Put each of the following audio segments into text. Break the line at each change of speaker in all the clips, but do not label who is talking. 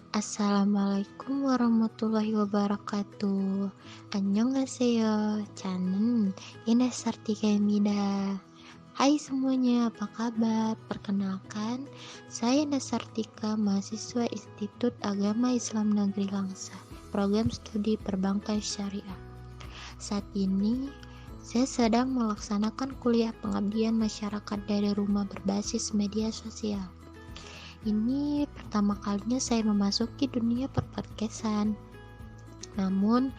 Assalamualaikum warahmatullahi wabarakatuh. Annyeonghaseyo. Canen, ini Sartika. Hai semuanya, apa kabar? Perkenalkan, saya Nasartika, mahasiswa Institut Agama Islam Negeri Langsa, program studi perbankan syariah. Saat ini, saya sedang melaksanakan kuliah pengabdian masyarakat dari rumah berbasis media sosial. Ini pertama kalinya saya memasuki dunia perpodcastan. Namun,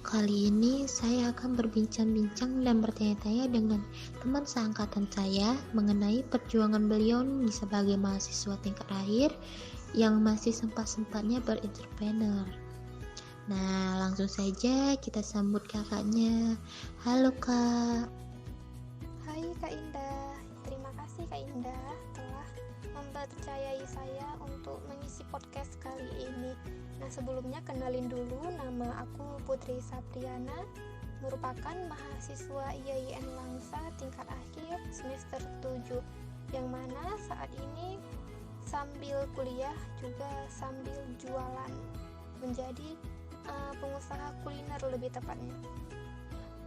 kali ini saya akan berbincang-bincang dan bertanya-tanya dengan teman seangkatan saya mengenai perjuangan beliau sebagai mahasiswa tingkat akhir yang masih sempat-sempatnya berentrepreneur. Nah, langsung saja kita sambut kakaknya. Halo Kak.
Hai Kak Indah, terima kasih Kak Indah telah mempercayai saya untuk mengisi podcast kali ini. Nah, sebelumnya kenalin dulu, nama aku Putri Sapriana, merupakan mahasiswa IAIN Langsa tingkat akhir semester 7, yang mana saat ini sambil kuliah juga sambil jualan, menjadi pengusaha kuliner lebih tepatnya.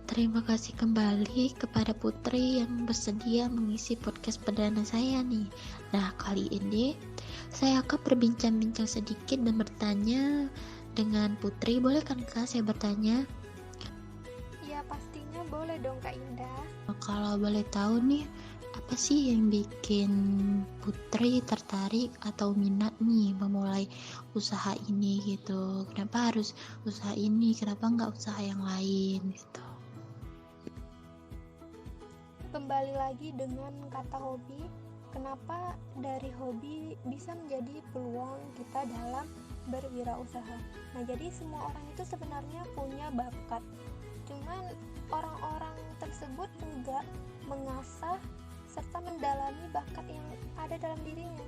Terima kasih kembali kepada Putri yang bersedia mengisi podcast perdana saya nih. Nah, kali ini saya akan berbincang-bincang sedikit dan bertanya dengan Putri. Boleh kan Kak saya bertanya?
Ya pastinya boleh dong Kak Indah.
Kalau boleh tahu nih, apa sih yang bikin Putri tertarik atau minat nih memulai usaha ini gitu? Kenapa harus usaha ini? Kenapa nggak usaha yang lain gitu?
Kembali lagi dengan kata hobi, kenapa dari hobi bisa menjadi peluang kita dalam berwirausaha. Nah, jadi semua orang itu sebenarnya punya bakat, cuman orang-orang tersebut enggak mengasah serta mendalami bakat yang ada dalam dirinya.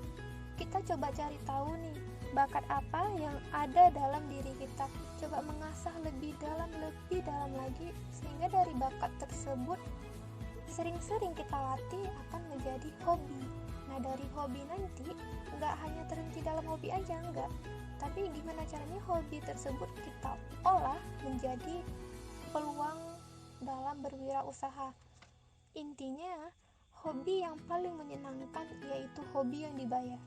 Kita coba cari tahu nih, bakat apa yang ada dalam diri kita, coba mengasah lebih dalam lagi, sehingga dari bakat tersebut sering-sering kita latih akan menjadi hobi. Nah, dari hobi nanti nggak hanya terhenti dalam hobi aja, enggak, tapi gimana caranya hobi tersebut kita olah menjadi peluang dalam berwirausaha. Intinya, hobi yang paling menyenangkan yaitu hobi yang dibayar.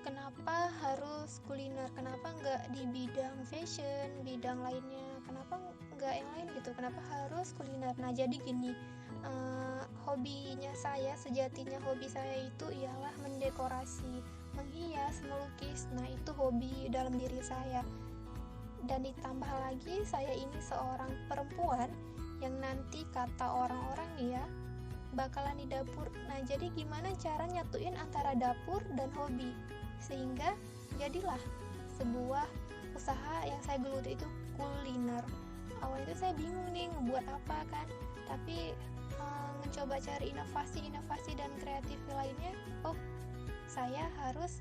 Kenapa harus kuliner? Kenapa nggak di bidang fashion, bidang lainnya? Kenapa nggak yang lain gitu? Kenapa harus kuliner? Nah, jadi gini, hobinya saya, sejatinya hobi saya itu ialah mendekorasi, menghias, melukis. Nah, itu hobi dalam diri saya. Dan ditambah lagi, saya ini seorang perempuan yang nanti kata orang-orang nih ya, bakalan di dapur. Nah, jadi gimana cara nyatuin antara dapur dan hobi, sehingga jadilah sebuah usaha yang saya geluti itu kuliner. Awalnya itu saya bingung nih ngebuat apa kan, tapi mencoba cari inovasi dan kreatif lainnya. Oh, saya harus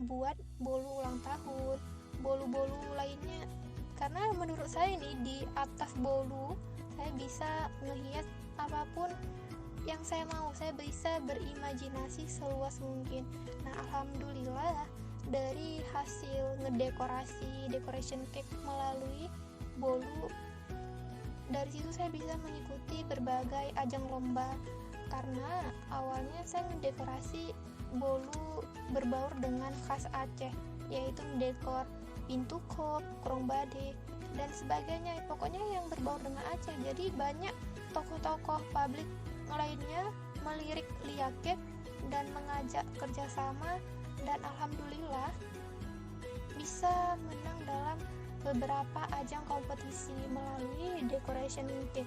buat bolu ulang tahun, bolu-bolu lainnya, karena menurut saya nih di atas bolu saya bisa ngehias apapun yang saya mau, saya bisa berimajinasi seluas mungkin. Nah, alhamdulillah dari hasil ngedekorasi decoration cake melalui bolu, dari situ saya bisa mengikuti berbagai ajang lomba, karena awalnya saya mendekorasi bolu berbaur dengan khas Aceh, yaitu mendekor pintu kop, krong bade, dan sebagainya. Pokoknya yang berbaur dengan Aceh. Jadi banyak tokoh-tokoh publik lainnya melirik Liakep dan mengajak kerjasama, dan alhamdulillah bisa menang dalam beberapa ajang kompetisi melalui decoration cake.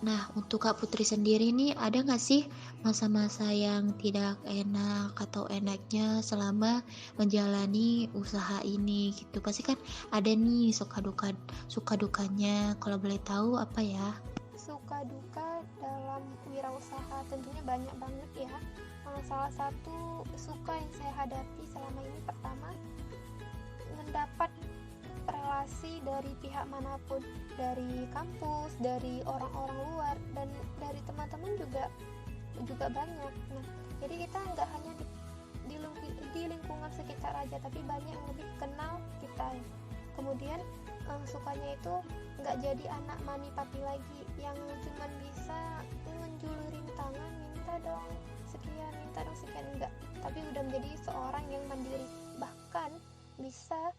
Nah, untuk Kak Putri sendiri nih, ada nggak sih masa-masa yang tidak enak atau enaknya selama menjalani usaha ini gitu? Pasti kan ada nih suka dukanya. Kalau boleh tahu apa ya?
Suka duka dalam wirausaha tentunya banyak banget ya. Salah satu suka yang saya hadapi selama ini, pertama, mendapat relasi dari pihak manapun, dari kampus, dari orang-orang luar, dan dari teman-teman juga banyak. Nah, jadi kita nggak hanya di lingkungan sekitar sekitar aja, tapi banyak yang lebih kenal kita. Kemudian sukanya itu nggak jadi anak mami papi lagi yang cuman bisa ngenjulurin tangan, minta dong sekian, enggak, tapi udah menjadi seorang yang mandiri, bahkan bisa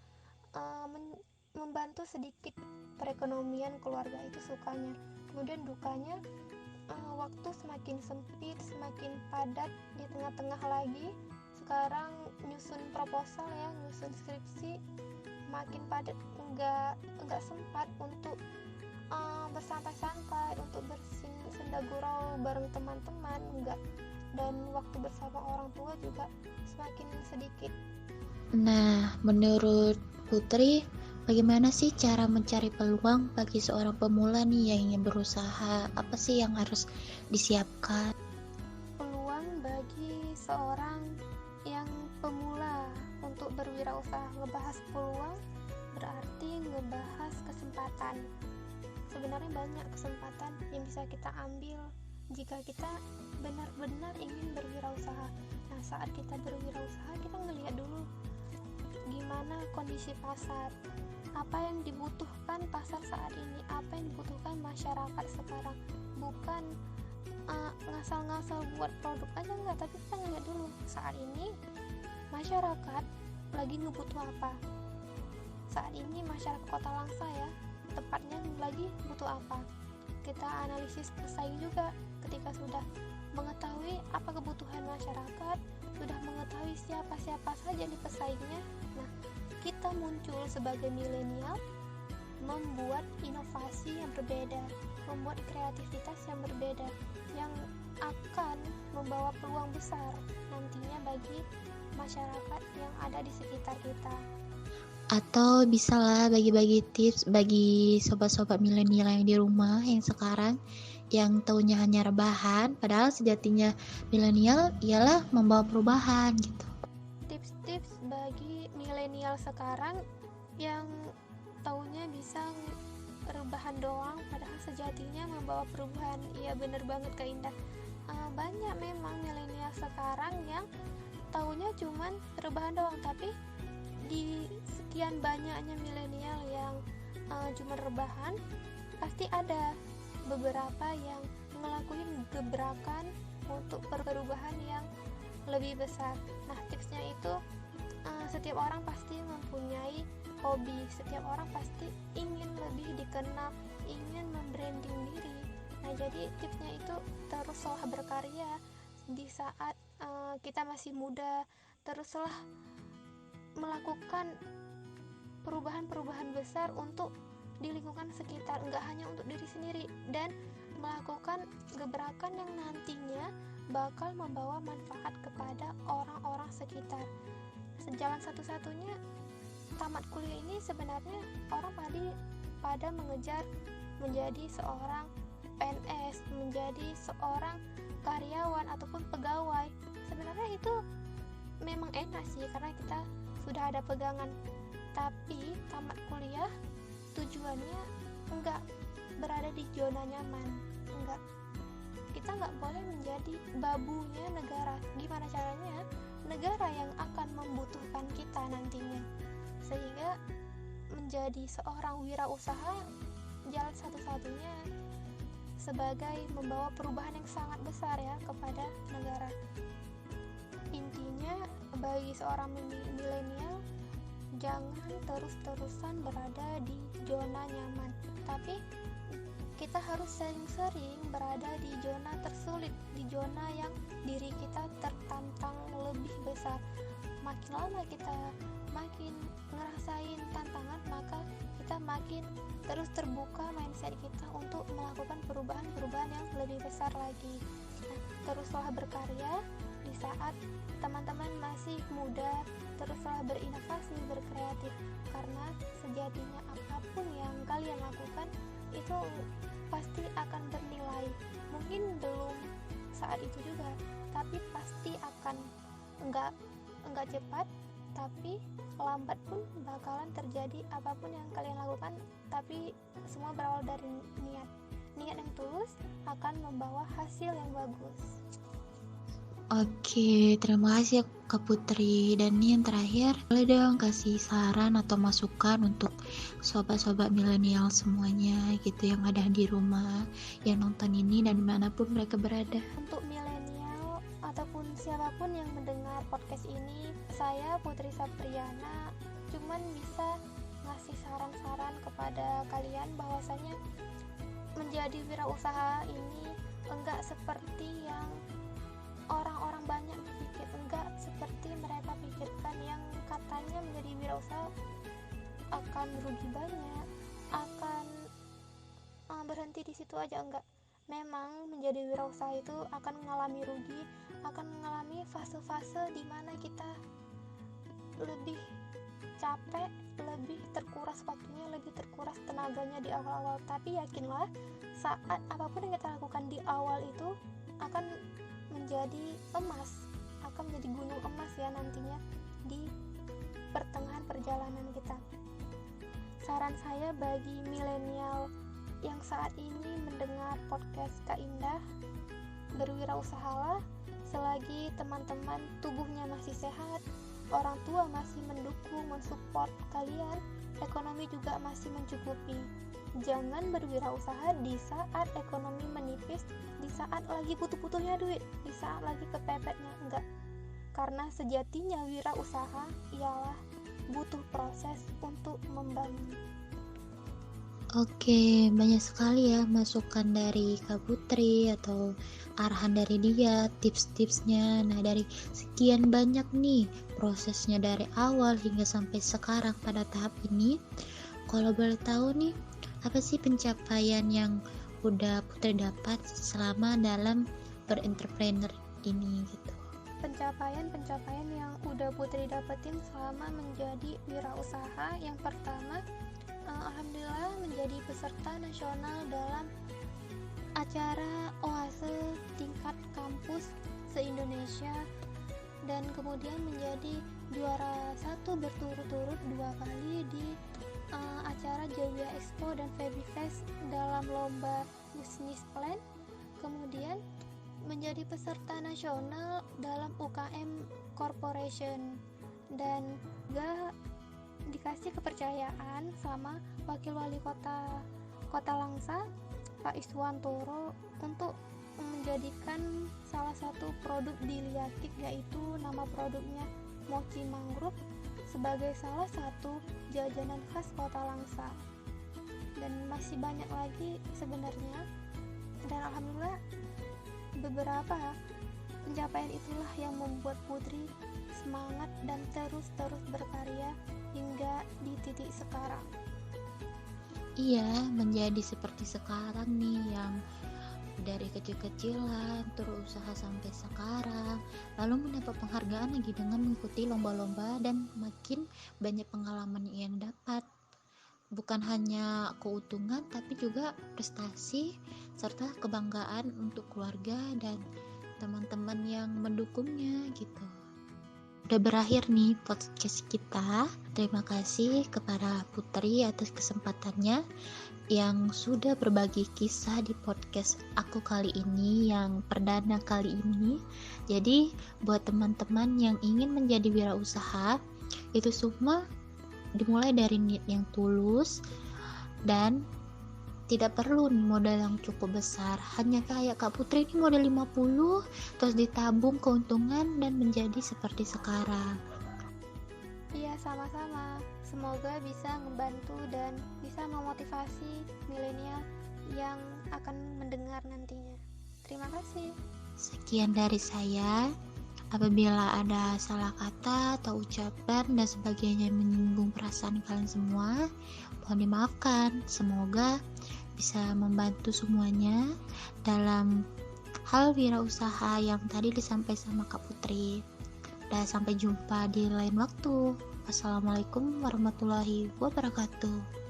membantu sedikit perekonomian keluarga. Itu sukanya. Kemudian dukanya, waktu semakin sempit, semakin padat, di tengah-tengah lagi sekarang nyusun proposal ya, nyusun skripsi, makin padat, nggak sempat untuk bersantai-santai, untuk bersenda gurau bareng teman-teman, enggak. Dan waktu bersama orang tua juga semakin sedikit.
Nah, menurut Putri, bagaimana sih cara mencari peluang bagi seorang pemula nih yang ingin berusaha? Apa sih yang harus disiapkan?
Peluang bagi seorang yang pemula untuk berwirausaha. Ngebahas peluang berarti ngebahas kesempatan. Sebenarnya banyak kesempatan yang bisa kita ambil jika kita benar-benar ingin berwirausaha. Nah, saat kita berwirausaha, kita ngelihat dulu gimana kondisi pasar, apa yang dibutuhkan pasar saat ini, apa yang dibutuhkan masyarakat sekarang. Bukan ngasal-ngasal buat produk aja, enggak, tapi kita ngelihat dulu saat ini masyarakat lagi ngebutuh apa. Saat ini masyarakat Kota Langsa ya, tepatnya lagi butuh apa. Kita analisis pesaing juga. Ketika sudah mengetahui apa kebutuhan masyarakat, sudah mengetahui siapa-siapa saja di pesaingnya, nah, kita muncul sebagai milenial, membuat inovasi yang berbeda, membuat kreativitas yang berbeda, yang akan membawa peluang besar nantinya bagi masyarakat yang ada di sekitar kita.
Atau bisalah bagi-bagi tips bagi sobat-sobat milenial yang di rumah yang sekarang yang taunya hanya rebahan, padahal sejatinya milenial ialah membawa perubahan gitu.
Tips-tips bagi milenial sekarang yang taunya bisa rebahan doang, padahal sejatinya membawa perubahan. Iya, bener banget Kak Indah. Banyak memang milenial sekarang yang taunya cuman rebahan doang, tapi di sekian banyaknya milenial yang cuma rebahan, pasti ada beberapa yang ngelakuin gebrakan untuk perubahan yang lebih besar. Nah, tipsnya itu setiap orang pasti mempunyai hobi, setiap orang pasti ingin lebih dikenal, ingin membranding diri. Nah, jadi tipsnya itu teruslah berkarya di saat kita masih muda, teruslah melakukan perubahan-perubahan besar untuk di lingkungan sekitar, enggak hanya untuk diri sendiri, dan melakukan gebrakan yang nantinya bakal membawa manfaat kepada orang-orang sekitar. Jalan satu-satunya tamat kuliah ini sebenarnya orang pada mengejar menjadi seorang PNS, menjadi seorang karyawan ataupun pegawai. Sebenarnya itu memang enak sih karena kita sudah ada pegangan, tapi tamat kuliah tujuannya enggak berada di zona nyaman, enggak. Kita enggak boleh menjadi babunya negara. Gimana caranya? Negara yang akan membutuhkan kita nantinya. Sehingga menjadi seorang wirausaha jalan satu-satunya sebagai membawa perubahan yang sangat besar ya kepada negara. Intinya bagi seorang milenial, jangan terus-terusan berada di zona nyaman, tapi kita harus sering-sering berada di zona tersulit, di zona yang diri kita tertantang lebih besar. Makin lama kita makin ngerasain tantangan, maka kita makin terus terbuka mindset kita untuk melakukan perubahan-perubahan yang lebih besar lagi. Nah, teruslah berkarya di saat teman-teman masih muda, teruslah berinovasi, berkreatif, karena sejatinya apapun yang kalian lakukan itu pasti akan bernilai. Mungkin belum saat itu juga, tapi pasti akan enggak cepat, tapi lambat pun bakalan terjadi apapun yang kalian lakukan. Tapi semua berawal dari niat yang tulus akan membawa hasil yang bagus.
Oke, terima kasih ya Kak Putri. Dan ini yang terakhir, boleh dong kasih saran atau masukan untuk sobat-sobat milenial semuanya gitu yang ada di rumah, yang nonton ini dan dimanapun mereka berada.
Untuk milenial ataupun siapapun yang mendengar podcast ini, saya Putri Sapriana cuman bisa ngasih saran-saran kepada kalian bahwasanya menjadi wirausaha ini enggak seperti yang orang-orang banyak berpikir, enggak seperti mereka pikirkan yang katanya menjadi wirausaha akan rugi banyak, akan berhenti di situ aja. Enggak, memang menjadi wirausaha itu akan mengalami rugi, akan mengalami fase-fase di mana kita lebih capek, lebih terkuras waktunya, lebih terkuras tenaganya di awal-awal. Tapi yakinlah, saat apapun yang kita lakukan di awal itu akan menjadi emas, akan menjadi gunung emas ya nantinya di pertengahan perjalanan kita. Saran saya bagi milenial yang saat ini mendengar podcast Kak Indah, berwirausahalah selagi teman-teman tubuhnya masih sehat, orang tua masih mendukung, mensupport kalian, ekonomi juga masih mencukupi. Jangan berwirausaha di saat ekonomi menipis, di saat lagi butuh-butuhnya duit, di saat lagi kepepetnya. Enggak, karena sejatinya wirausaha ialah butuh proses untuk membangun.
Oke, banyak sekali ya masukan dari Kak Putri atau arahan dari dia, tips-tipsnya. Nah, dari sekian banyak nih prosesnya dari awal hingga sampai sekarang pada tahap ini, kalau boleh tahu nih, apa sih pencapaian yang udah Putri dapat selama dalam berentrepreneur ini gitu?
Pencapaian yang udah Putri dapetin selama menjadi wirausaha, yang pertama, alhamdulillah menjadi peserta nasional dalam acara OASE tingkat kampus se-Indonesia, dan kemudian menjadi juara 1 berturut-turut 2 kali di acara Jawia Expo dan Febifest dalam lomba bisnis plan. Kemudian menjadi peserta nasional dalam UKM Corporation, dan juga dikasih kepercayaan sama Wakil Wali Kota Langsa, Pak Iswantoro, untuk menjadikan salah satu produk di Liatik, yaitu nama produknya Mochi Mangrove, sebagai salah satu jajanan khas Kota Langsa. Dan masih banyak lagi sebenarnya, dan alhamdulillah beberapa pencapaian itulah yang membuat Putri semangat dan terus berkarya hingga di titik sekarang.
Iya, menjadi seperti sekarang nih, yang dari kecil-kecilan terus usaha sampai sekarang, lalu mendapat penghargaan lagi dengan mengikuti lomba-lomba dan makin banyak pengalaman yang dapat. Bukan hanya keuntungan tapi juga prestasi serta kebanggaan untuk keluarga dan teman-teman yang mendukungnya gitu. Udah berakhir nih podcast kita. Terima kasih kepada Putri atas kesempatannya yang sudah berbagi kisah di podcast aku kali ini, yang perdana kali ini. Jadi buat teman-teman yang ingin menjadi wirausaha, itu semua dimulai dari niat yang tulus dan tidak perlu nih modal yang cukup besar. Hanya kayak Kak Putri ini modal 50 terus ditabung keuntungan dan menjadi seperti sekarang.
Iya, sama-sama. Semoga bisa membantu dan bisa memotivasi milenial yang akan mendengar nantinya. Terima kasih.
Sekian dari saya. Apabila ada salah kata atau ucapan dan sebagainya yang menyinggung perasaan kalian semua, mohon dimaafkan. Semoga bisa membantu semuanya dalam hal wirausaha yang tadi disampaikan sama Kak Putri. Dan sampai jumpa di lain waktu. Wassalamualaikum warahmatullahi wabarakatuh.